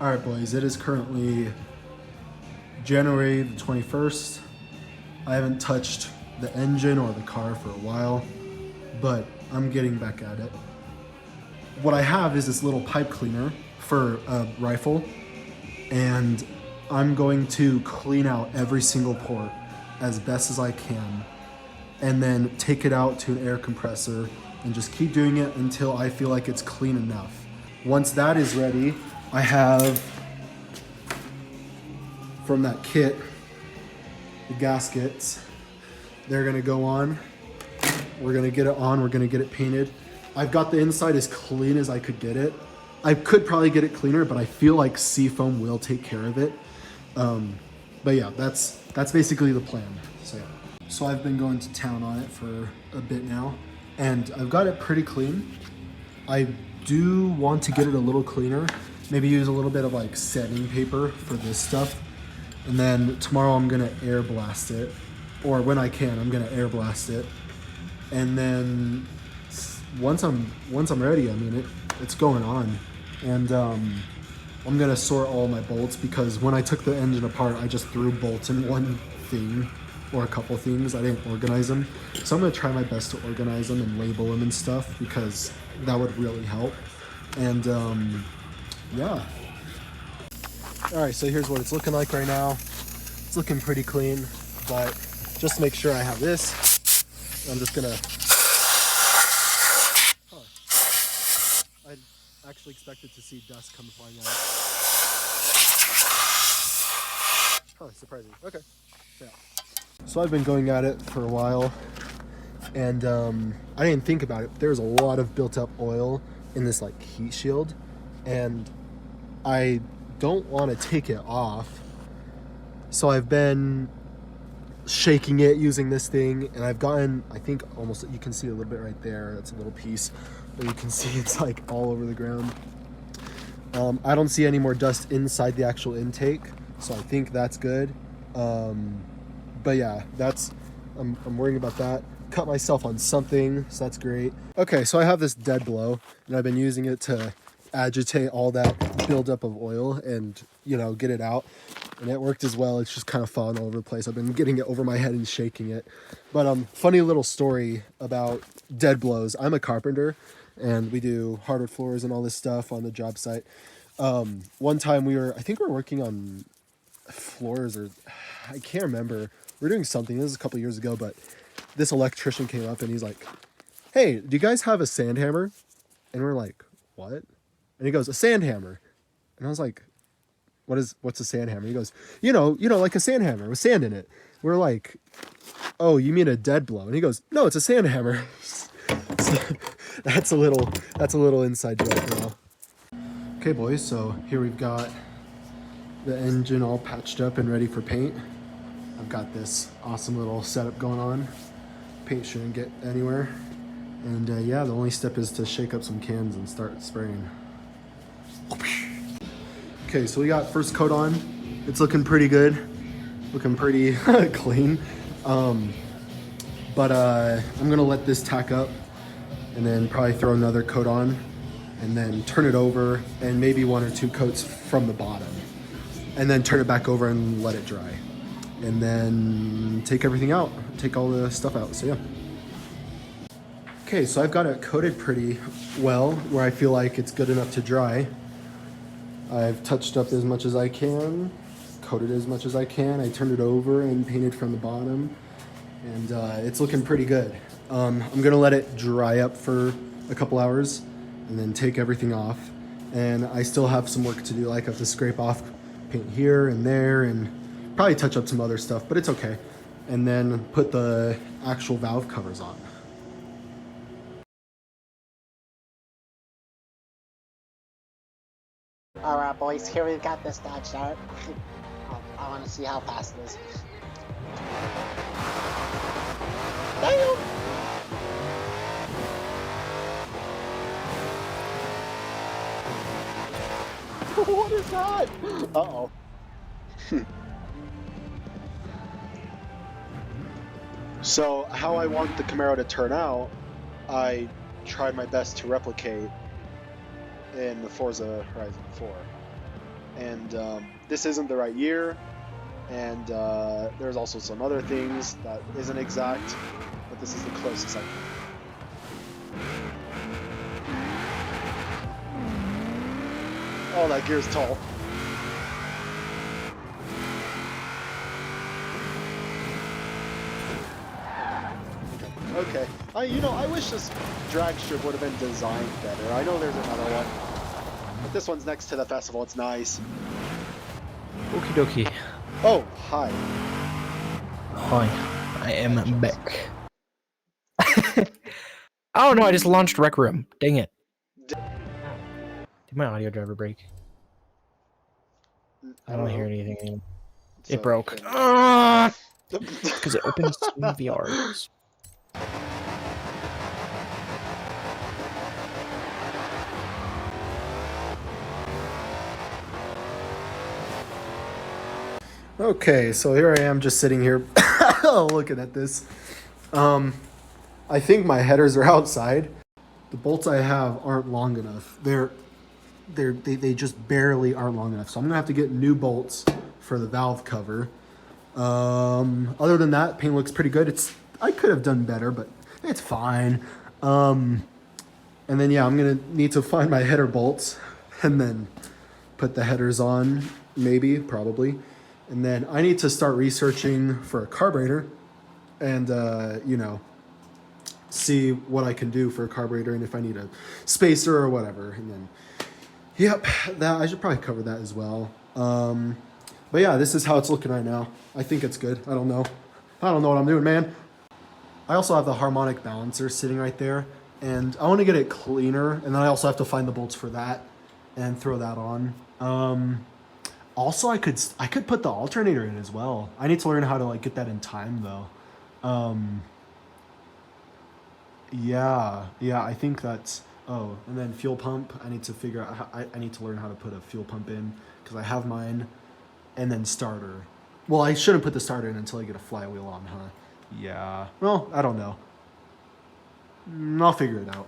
Alright boys, it is currently January the 21st. I haven't touched the engine or the car for a while, but I'm getting back at it. What I have is this little pipe cleaner for a rifle, and I'm going to clean out every single port as best as I can, and then take it out to an air compressor and just keep doing it until I feel like it's clean enough. Once that is ready, I have from that kit the gaskets. They're gonna go on. We're gonna get it on, we're gonna get it painted. I've got the inside as clean as I could get it. I could probably get it cleaner, but I feel like Seafoam will take care of it. But yeah, that's basically the plan. So yeah. So I've been going to town on it for a bit now, and I've got it pretty clean. I do want to get it a little cleaner. Maybe use a little bit of like setting paper for this stuff. And then tomorrow I'm gonna air blast it. Or when I can, I'm gonna air blast it. And then once I'm ready, I mean, it's going on. And I'm gonna sort all my bolts, because when I took the engine apart, I just threw bolts in one thing or a couple things. I didn't organize them. So I'm gonna try my best to organize them and label them and stuff, because that would really help. And yeah. All right, so here's what it's looking like right now. It's looking pretty clean, but just to make sure I have this, I'm just gonna, I actually expected to see dust come flying out. Surprising, okay, yeah. So I've been going at it for a while, and I didn't think about it. There's a lot of built up oil in this like heat shield, and I don't want to take it off. So I've been shaking it using this thing, and I've gotten, I think almost, you can see a little bit right there, that's a little piece, but you can see it's like all over the ground. I don't see any more dust inside the actual intake, so I think that's good. But yeah, I'm worrying about that. Cut myself on something, so that's great. Okay, so I have this dead blow, and I've been using it to agitate all that buildup of oil and, you know, get it out. And it worked as well. It's just kind of falling all over the place. I've been getting it over my head and shaking it. But funny little story about dead blows. I'm a carpenter, and we do hardwood floors and all this stuff on the job site. One time I think we were working on floors, or I can't remember. We were doing something. This was a couple years ago, but this electrician came up and he's like, "Hey, do you guys have a sand hammer?" And we're like, "What?" And he goes, "A sand hammer." And I was like, what's a sand hammer? He goes, you know, like a sand hammer with sand in it. We're like, "Oh, you mean a dead blow?" And he goes, "No, it's a sand hammer." So that's a little inside joke now. Okay, boys, so here we've got the engine all patched up and ready for paint. I've got this awesome little setup going on. Paint shouldn't get anywhere. And yeah, the only step is to shake up some cans and start spraying. Okay, so we got first coat on. It's looking pretty good. Looking pretty clean. But I'm gonna let this tack up and then probably throw another coat on and then turn it over, and maybe one or two coats from the bottom. And then turn it back over and let it dry. And then take everything out, take all the stuff out, so yeah. Okay, so I've got it coated pretty well, where I feel like it's good enough to dry. I've touched up as much as I can, coated as much as I can. I turned it over and painted from the bottom, and it's looking pretty good. I'm gonna let it dry up for a couple hours and then take everything off. And I still have some work to do, like I have to scrape off paint here and there and probably touch up some other stuff, but it's okay. And then put the actual valve covers on. Alright boys, here we've got this Dodge Dart. I want to see how fast it is. Damn! What is that? Uh-oh. So how I want the Camaro to turn out, I tried my best to replicate in the Forza Horizon 4. and this isn't the right year, and there's also some other things that isn't exact, but this is the closest I can. Oh, that gear's tall. Okay. I wish this drag strip would have been designed better. I know there's another one, but this one's next to the festival. It's nice. Okie dokie. Oh, hi. Hi, I am back. Oh no, I just launched Rec Room. Dang it. Did my audio driver break? I don't hear anything anymore. It broke. Because it opens Steam VRs. Okay, so here I am just sitting here looking at this. I think my headers are outside. The bolts I have aren't long enough. They just barely aren't long enough. So I'm gonna have to get new bolts for the valve cover. Other than that, paint looks pretty good. I could have done better, but it's fine. And then yeah, I'm gonna need to find my header bolts and then put the headers on, probably. And then I need to start researching for a carburetor and, see what I can do for a carburetor and if I need a spacer or whatever. And then, yep, I should probably cover that as well. But yeah, this is how it's looking right now. I think it's good. I don't know what I'm doing, man. I also have the harmonic balancer sitting right there, and I want to get it cleaner. And then I also have to find the bolts for that and throw that on. Also, I could put the alternator in as well. I need to learn how to get that in time though. Yeah, I think that's. Oh, and then fuel pump. I need to figure out. I need to learn how to put a fuel pump in because I have mine, and then starter. Well, I shouldn't put the starter in until I get a flywheel on, huh? Yeah. Well, I don't know. I'll figure it out.